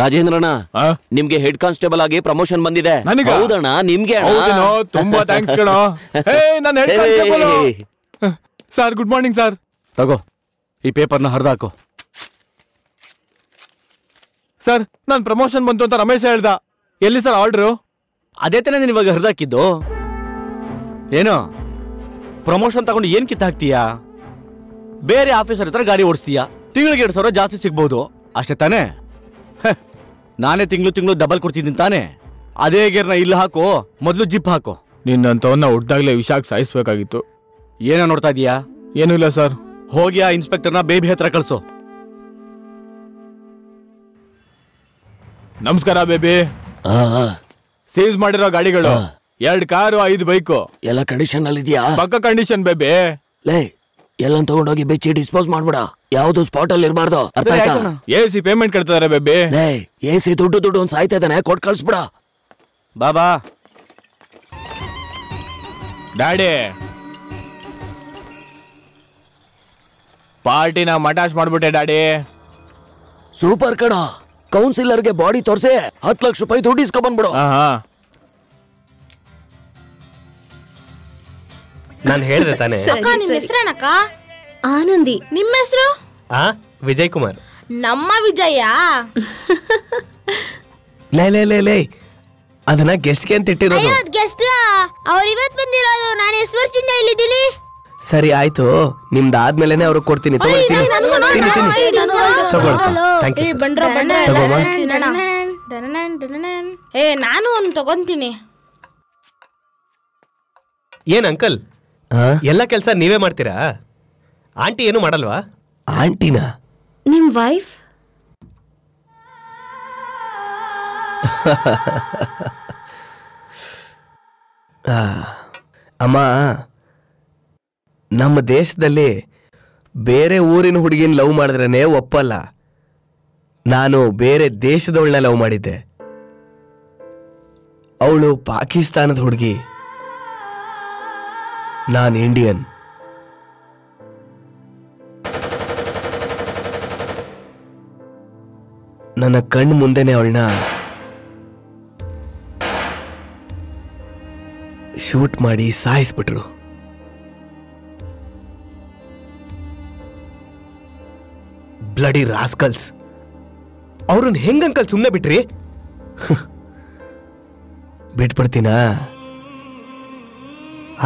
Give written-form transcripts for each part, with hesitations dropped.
ರಾಜೇಂದ್ರಣ್ಣ, ನಿಮ್ಗೆ head constable ಆಗಿ promotion ಬಂದಿದೆ. ಹೌದಣ್ಣ, ನಿಮ್ಗೆ ತುಂಬಾ ಥ್ಯಾಂಕ್ಸ್ ಕಣ. Sir good morning sir. ತಗೋ ಈ ಪೇಪರ್ನ ಹರಿದಾಕು. ಸರ್ ನನ್ ಪ್ರಮೋಷನ್ ಬಂತು ಅಂತ ರಮೇಶ್ ಹೇಳ್ದ. ಎಲ್ಲಿ ಸರ್ ಆರ್ಡ್ರು? ಅದೇ ತಾನೇ ನೀನ್ ಇವಾಗ ಹರಿದಾಕಿದ್ದು. ಏನು ಪ್ರಮೋಷನ್ ತಗೊಂಡು ಏನ್ ಕಿತ್ತಾಕ್ತೀಯಾ? ಬೇರೆ ಆಫೀಸರ್ ಹತ್ರ ಗಾಡಿ ಓಡಿಸ್ತೀಯಾ, ತಿಂಗಳಿಗೆ 2,000 ಜಾಸ್ತಿ ಸಿಗ್ಬಹುದು ಅಷ್ಟೇ ತಾನೇ. ನಾನೇ ತಿಂಗಳು ಡಬಲ್ ಕೊಡ್ತಿದ್ದೀನಿ ತಾನೇ. ಅದೇ ಗೇರ್ನ ಇಲ್ಲಿ ಹಾಕೋ, ಮೊದಲು ಜಿಪ್ ಹಾಕೋ. ನಿನ್ನಂತವನ್ನ ಹುಡ್ದಾಗ್ಲೇ ವಿಷಾಕ್ ಸಾಯಿಸ್ಬೇಕಾಗಿತ್ತು. ಏನೋ ನೋಡ್ತಾ ಇದೀಯಾ? ಏನೂ ಇಲ್ಲ ಸರ್. ಹೋಗಿ ಆ ಇನ್ಸ್ಪೆಕ್ಟರ್ನ ಬೇಬಿ ಹತ್ರ ಕಳ್ಸು. ನಮಸ್ಕಾರ ಬೇಬಿ. ಸೀಸ್ ಮಾಡಿರೋ ಗಾಡಿಗಳು 2 ಕಾರು 5 ಬೈಕು ಎಲ್ಲ ಕಂಡೀಷನ್ ಅಲ್ಲಿ ಇದೆಯಾ? ಪಕ್ಕ ಕಂಡೀಷನ್ ಬೇಬಿ. ಲೇ, ಎಲ್ಲ ತಗೊಂಡೋಗಿ ಬೆಚ್ಚಿ ಡಿಸ್ಪೋಸ್ ಮಾಡ್ಬಿಡ. ಯಾವ್ದು ಸ್ಪಾಟ್ ಅಲ್ಲಿ ಇರಬಾರ್ದು, ಅರ್ಥ ಆಯ್ತಾ? AC ಪೇಮೆಂಟ್ ಕಟ್ತಾರೆ ಬೇಬಿ. ಲೇ, AC ದುಡ್ಡು ಒಂದ್ ಸಾಯ್ತಾ ಇದ್ದಾನೆ, ಕೊಟ್ಟು ಕಳ್ಸ್ಬಿಡ. ಬಾಬಾ ಡ್ಯಾಡಿ, ಪಾರ್ಟಿನ ಮಟಾಶ್ ಮಾಡ್ಬಿಟ್ಟೆ ಡ್ಯಾಡಿ. ಸೂಪರ್ ಕಣ. ಕೌನ್ಸಿಲರ್ಗೆ ಬಾಡಿ ತೋರಿಸಿ 10 ಲಕ್ಷ ರೂಪಾಯಿ ದುಡ್ಡು ಇಸ್ಕೊ ಬಂದ್ಬಿಡು. ನಾನು ಹೇಳಿದೆ ತಾನೆ. ಅಕ್ಕ, ನಿಮ್ಮ ಹೆಸರೇನಕ್ಕ? ಆನಂದಿ. ನಿಮ್ಮ ಹೆಸರು? ವಿಜಯ್ ಕುಮಾರ್. ನಮ್ಮ ವಿಜಯ. ಲೇ ಅದನ್ನ ಗೆಸ್ಟ್ಗೆ ಅಂತ ಇಟ್ಟಿರೋದು. ಗೆಸ್ಟ್ ಅವ್ರು ಇವತ್ತು ಬಂದಿರೋದು. ನಾನು ಎಷ್ಟು ವರ್ಷದಿಂದ ಇಲ್ಲಿದ್ದೀನಿ. ಸರಿ ಆಯ್ತು, ನಿಮ್ದಾದ್ಮೇಲೆನೆ ಅವ್ರಿಗೆ ಕೊಡ್ತೀನಿ. ನಾನು ಒಂದು ತಗೊಂತೀನಿ. ಏನ್ ಅಂಕಲ್, ಎಲ್ಲ ಕೆಲಸ ನೀವೇ ಮಾಡ್ತೀರಾ? ಆಂಟಿ ಏನು ಮಾಡಲ್ವಾ? ಆಂಟಿನಾ? ನಿಮ್ ವೈಫ್? ಅಮ್ಮ, ನಮ್ಮ ದೇಶದಲ್ಲಿ ಬೇರೆ ಊರಿನ ಹುಡುಗಿನ ಲವ್ ಮಾಡಿದ್ರೇನೆ ಒಪ್ಪಲ್ಲ. ನಾನು ಬೇರೆ ದೇಶದವಳನ್ನ ಲವ್ ಮಾಡಿದ್ದೆ. ಅವಳು ಪಾಕಿಸ್ತಾನದ ಹುಡುಗಿ, ನಾನು ಇಂಡಿಯನ್. ನನ್ನ ಕಣ್ಣು ಮುಂದೆನೆ ಅವಳನ್ನ ಶೂಟ್ ಮಾಡಿ ಸಾಯಿಸ್ಬಿಟ್ರು. Bloody rascals. ಅವ್ರನ್ನ ಹೆಂಗಂಕಲ್ ಸುಮ್ಮನೆ ಬಿಟ್ರಿ? ಬಿಟ್ಬಿಡ್ತೀನಾ?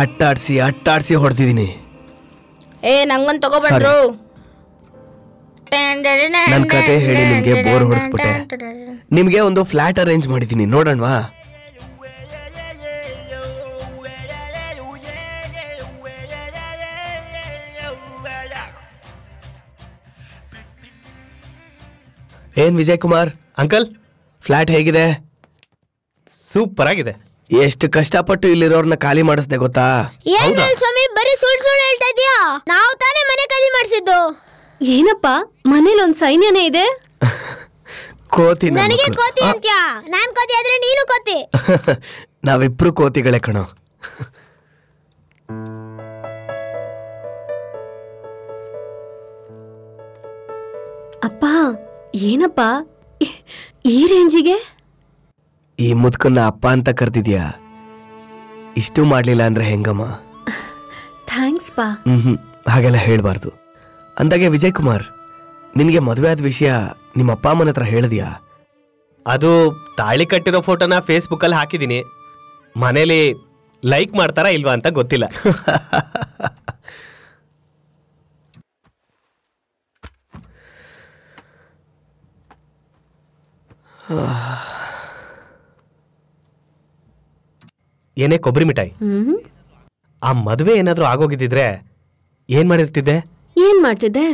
ಅಟ್ಟಾಡ್ಸಿ ಹೊಡೆದಿದ್ದೀನಿ. ನಂಗೊಂದು ತಗೋಬಂದ್ರು. ನನ್ನ ಕತೆ ಹೇಳಿ ನಿಮ್ಗೆ ಬೋರ್ ಹೊಡಿಸ್ಬಿಟ್ಟೆ. ನಿಮ್ಗೆ ಒಂದು ಫ್ಲಾಟ್ ಅರೇಂಜ್ ಮಾಡಿದ್ದೀನಿ, ನೋಡೋಣವಾ? ಏನ್ ವಿಜಯ್ ಕುಮಾರ್ ಅಂಕಲ್, ಫ್ಲಾಟ್ ಹೇಗಿದೆ? ಸೂಪರ್ ಆಗಿದೆ. ಎಷ್ಟು ಕಷ್ಟಪಟ್ಟು ಇಲ್ಲಿರೋರ್ನ ಖಾಲಿ ಮಾಡಿಸ್ದೆ ಗೊತ್ತಾ? ಸ್ವಾಮಿ, ಬರೀ ಸುಳ್ಳು ಹೇಳ್ತಾ ಇದೀಯಾ? ನಾವು ತಾನೇ ಮನೆ ಖಾಲಿ ಮಾಡಿಸಿದ್ದು. ಏನಪ್ಪ, ಮನೇಲಿ ಒಂದ್ ಸೈನ್ಯನೇ ಇದೆ. ಕೋತಿ. ನನಗೆ ಕೋತಿ ಅಂತ್ಯಾ? ನಾನ್ ಕೋತಿ ಆದ್ರೆ ನೀನು ಕೋತಿ. ನಾವಿಬ್ರು ಕೋತಿಗಳೇ ಕಣೋ. ಅಪ್ಪ, ಏನಪ್ಪ ಈ ರೇಂಜಿಗೆ? ಈ ಮುದ್ಕನ್ನ ಅಪ್ಪ ಅಂತ ಕರ್ದಿದ್ಯಾ? ಇಷ್ಟು ಮಾಡ್ಲಿಲ್ಲ ಅಂದ್ರೆ ಹೆಂಗಮ್ಮ? ಥ್ಯಾಂಕ್ಸ್ ಪಾ. ಹಾಗೆಲ್ಲ ಹೇಳ್ಬಾರ್ದು. ಅಂದಾಗೆ ವಿಜಯ್ ಕುಮಾರ್, ನಿನಗೆ ಮದುವೆ ಆದ ವಿಷಯ ನಿಮ್ಮ ಅಪ್ಪ ಅಮ್ಮನ ಹತ್ರ ಹೇಳಿದ್ಯಾ? ಅದು ತಾಳಿ ಕಟ್ಟಿರೋ ಫೋಟೋನ ಫೇಸ್ಬುಕ್ ಅಲ್ಲಿ ಹಾಕಿದೀನಿ. ಮನೇಲಿ ಲೈಕ್ ಮಾಡ್ತಾರಾ ಇಲ್ವಾ ಅಂತ ಗೊತ್ತಿಲ್ಲ. ಏನೇ ಕೊಬ್ಬರಿ ಮಿಠಾಯಿ, ಆ ಮದುವೆ ಏನಾದ್ರೂ ಆಗೋಗಿದ್ದಿದ್ರೆ ಏನ್ ಮಾಡಿರ್ತಿದ್ದೆ? ಏನ್ ಮಾಡ್ತಿದ್ದೆ?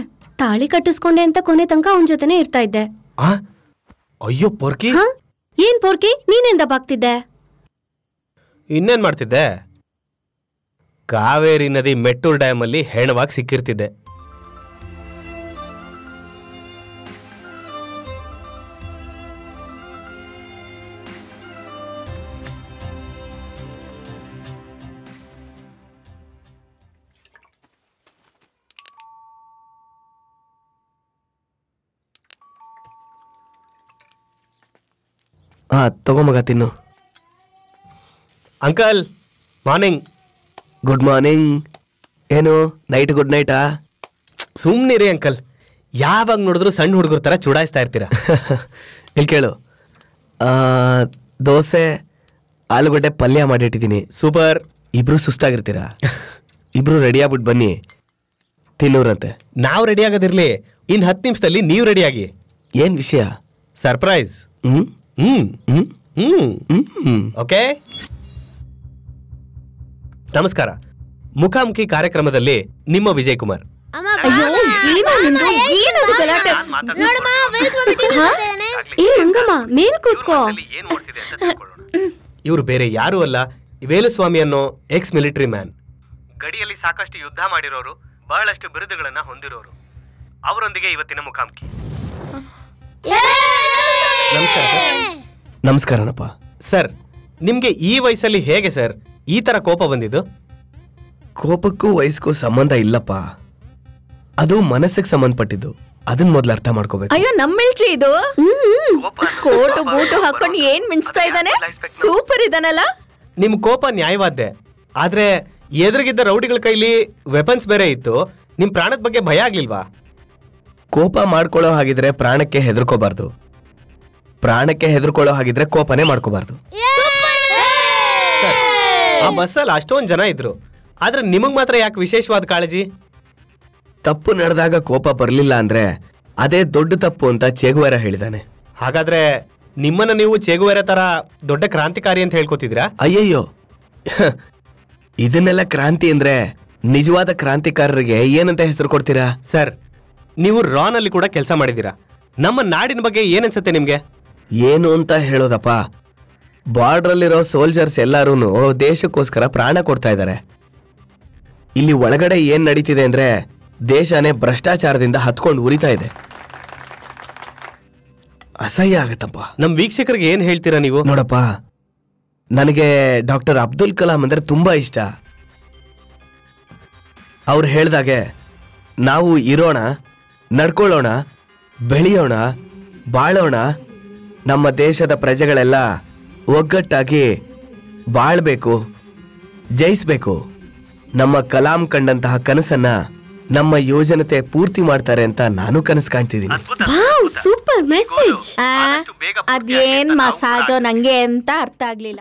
ತಾಳಿ ಕಟ್ಟಿಸ್ಕೊಂಡೆ ಅಂತ ಕೊನೆ ತನಕ ಅವನ ಜೊತೆನೆ ಇರ್ತಾ ಇದ್ದೆ. ಅಯ್ಯೋ ಪೋರ್ಕಿ. ಏನ್ ಪೋರ್ಕಿ, ನೀನೆಂದ ಬಾಗ್ತಿದ್ದೆ? ಇನ್ನೇನ್ ಮಾಡ್ತಿದ್ದೆ? ಕಾವೇರಿ ನದಿ ಮೆಟ್ಟೂರ್ ಡ್ಯಾಮ್ ಅಲ್ಲಿ ಹೆಣವಾಗಿ ಸಿಕ್ಕಿರ್ತಿದ್ದೆ. ತಗೋ ಮಗ ತಿನ್ನು. Uncle morning. Good morning. ಏನು ನೈಟ್ ಗುಡ್ ನೈಟಾ? ಸುಮ್ಮನಿರಿ ಅಂಕಲ್, ಯಾವಾಗ ನೋಡಿದ್ರು ಸಣ್ಣ ಹುಡುಗರ ಥರ ಚುಡಾಯಿಸ್ತಾ ಇರ್ತೀರಾ. ಇಲ್ಲಿ ಕೇಳು, ದೋಸೆ ಆಲೂಗಡ್ಡೆ ಪಲ್ಯ ಮಾಡಿಟ್ಟಿದ್ದೀನಿ. ಸೂಪರ್. ಇಬ್ರು ಸುಸ್ತಾಗಿರ್ತೀರಾ, ಇಬ್ರು ರೆಡಿ ಆಗ್ಬಿಟ್ಟು ಬನ್ನಿ, ತಿನ್ನೋರಂತೆ. ನಾವು ರೆಡಿ ಆಗೋದಿರ್ಲಿ, ಇನ್ನು 10 ನಿಮಿಷದಲ್ಲಿ ನೀವು ರೆಡಿ ಆಗಿ. ಏನ್ ವಿಷಯ? ಸರ್ಪ್ರೈಸ್. ಓಕೆ. ನಮಸ್ಕಾರ. ಮುಖಾಮುಖಿ ಕಾರ್ಯಕ್ರಮದಲ್ಲಿ ನಿಮ್ಮ ವಿಜಯ್ ಕುಮಾರ್. ಮೇಲ್ ಕೂತ್ಕೋ. ಇವರು ಬೇರೆ ಯಾರು ಅಲ್ಲ, ವೇಲುಸ್ವಾಮಿ ಅನ್ನೋ ಎಕ್ಸ್ ಮಿಲಿಟರಿ ಮ್ಯಾನ್. ಗಡಿಯಲ್ಲಿ ಸಾಕಷ್ಟು ಯುದ್ಧ ಮಾಡಿರೋರು, ಬಹಳಷ್ಟು ಬಿರುದುಗಳನ್ನ ಹೊಂದಿರೋರು. ಅವರೊಂದಿಗೆ ಇವತ್ತಿನ ಮುಖಾಮುಖಿ. ನಮಸ್ಕಾರ ಸರ್. ನಮಸ್ಕಾರನಪ್ಪ. ಸರ್, ನಿಮ್ಗೆ ಈ ವಯಸ್ಸಲ್ಲಿ ಹೇಗೆ ಸರ್ ಈ ತರ ಕೋಪ ಬಂದಿದ್ದು? ಕೋಪಕ್ಕೂ ವಯಸ್ಸಿಗೂ ಸಂಬಂಧ ಇಲ್ಲಪ್ಪ, ಅದು ಮನಸ್ಸಿಗೆ ಸಂಬಂಧಪಟ್ಟಿದ್ದು. ಅದನ್ನ ಮೊದ್ಲು ಅರ್ಥ ಮಾಡ್ಕೋಬೇಕು. ಅಯ್ಯೋ, ನಮ್ಮ ಮಿಲ್ಟ್ರಿ ಇದು. ಕೋಟು ಬೂಟು ಹಾಕೊಂಡು ಏನ್ ಮಿಂಚ್ತಾ ಇದ್ದಾನೆ, ಸೂಪರ್ ಇದಾನಲ್ಲ. ನಿಮ್ ಕೋಪ ನ್ಯಾಯವಾದ್ದೆ, ಆದ್ರೆ ಎದುರಿಗಿದ್ದ ರೌಡಿಗಳ ಕೈಲಿ ವೆಪನ್ಸ್ ಬೇರೆ ಇತ್ತು. ನಿಮ್ ಪ್ರಾಣದ ಬಗ್ಗೆ ಭಯ ಆಗ್ಲಿಲ್ವಾ? ಕೋಪ ಮಾಡ್ಕೊಳ್ಳೋ ಹಾಗಿದ್ರೆ ಪ್ರಾಣಕ್ಕೆ ಹೆದರ್ಕೋಬಾರ್ದು, ಪ್ರಾಣಕ್ಕೆ ಹೆದರ್ಕೊಳ್ಳೋ ಹಾಗಿದ್ರೆ ಕೋಪನೇ ಮಾಡ್ಕೋಬಾರ್ದು. ಆ ಬಸ್ಸಲ್ಲಿ ಅಷ್ಟೊಂದು ಜನ ಇದ್ರು, ಆದ್ರೆ ನಿಮಗ್ ಮಾತ್ರ ಯಾಕೆ ವಿಶೇಷವಾದ ಕಾಳಜಿ? ತಪ್ಪು ನಡೆದಾಗ ಕೋಪ ಬರ್ಲಿಲ್ಲ ಅಂದ್ರೆ ಅದೇ ದೊಡ್ಡ ತಪ್ಪು ಅಂತ ಚೇಗುವೆರ ಹೇಳಿದಾನೆ. ಹಾಗಾದ್ರೆ ನಿಮ್ಮನ್ನ ನೀವು ಚೇಗುವೆರ ತರ ದೊಡ್ಡ ಕ್ರಾಂತಿಕಾರಿ ಅಂತ ಹೇಳ್ಕೊತಿದ್ರಾ? ಅಯ್ಯಯ್ಯೋ, ಇದನ್ನೆಲ್ಲ ಕ್ರಾಂತಿ ಅಂದ್ರೆ ನಿಜವಾದ ಕ್ರಾಂತಿಕಾರರಿಗೆ ಏನಂತ ಹೆಸರು ಕೊಡ್ತೀರಾ? ಸರ್, ನೀವು ರಾನ್ ಅಲ್ಲಿ ಕೂಡ ಕೆಲಸ ಮಾಡಿದೀರಾ. ನಮ್ಮ ನಾಡಿನ ಬಗ್ಗೆ ಏನನ್ಸುತ್ತೆ ನಿಮ್ಗೆ? ಏನು ಅಂತ ಹೇಳೋದಪ್ಪ, ಬಾರ್ಡ್ರಲ್ಲಿರೋ ಸೋಲ್ಜರ್ಸ್ ಎಲ್ಲಾರು ದೇಶಕ್ಕೋಸ್ಕರ ಪ್ರಾಣ ಕೊಡ್ತಾ ಇದ್ದಾರೆ. ಇಲ್ಲಿ ಒಳಗಡೆ ಏನ್ ನಡೀತಿದೆ ಅಂದ್ರೆ ದೇಶನೇ ಭ್ರಷ್ಟಾಚಾರದಿಂದ ಹತ್ಕೊಂಡು ಉರಿತಾ ಇದೆ. ಅಸಹ್ಯ ಆಗತ್ತಪ್ಪ. ನಮ್ ವೀಕ್ಷಕರಿಗೆ ಏನ್ ಹೇಳ್ತೀರಾ ನೀವು? ನೋಡಪ್ಪ, ನನಗೆ ಡಾಕ್ಟರ್ ಅಬ್ದುಲ್ ಕಲಾಂ ಅಂದ್ರೆ ತುಂಬಾ ಇಷ್ಟ. ಅವ್ರು ಹೇಳ್ದಾಗೆ ನಾವು ಇರೋಣ, ನಡ್ಕೊಳ್ಳೋಣ, ಬೆಳೆಯೋಣ, ಬಾಳೋಣ, ನಮ್ಮ ದೇಶದ ಪ್ರಜೆಗಳೆಲ್ಲ ಒಗ್ಗಟ್ಟಾಗಿ ಬಾಳ್ಬೇಕು, ಜಯಿಸ್ಬೇಕು. ನಮ್ಮ ಕಲಾಂ ಕಂಡಂತಹ ಕನಸನ್ನ ನಮ್ಮ ಯೋಜನತೆ ಪೂರ್ತಿ ಮಾಡ್ತಾರೆ ಅಂತ ನಾನು ಕನಸು ಕಾಣ್ತಿದ್ದೀನಿ. Super message. ಅದೇನ್ ಮಸಾಜೋ ನಂಗೆ ಅಂತ ಅರ್ಥ ಆಗ್ಲಿಲ್ಲ.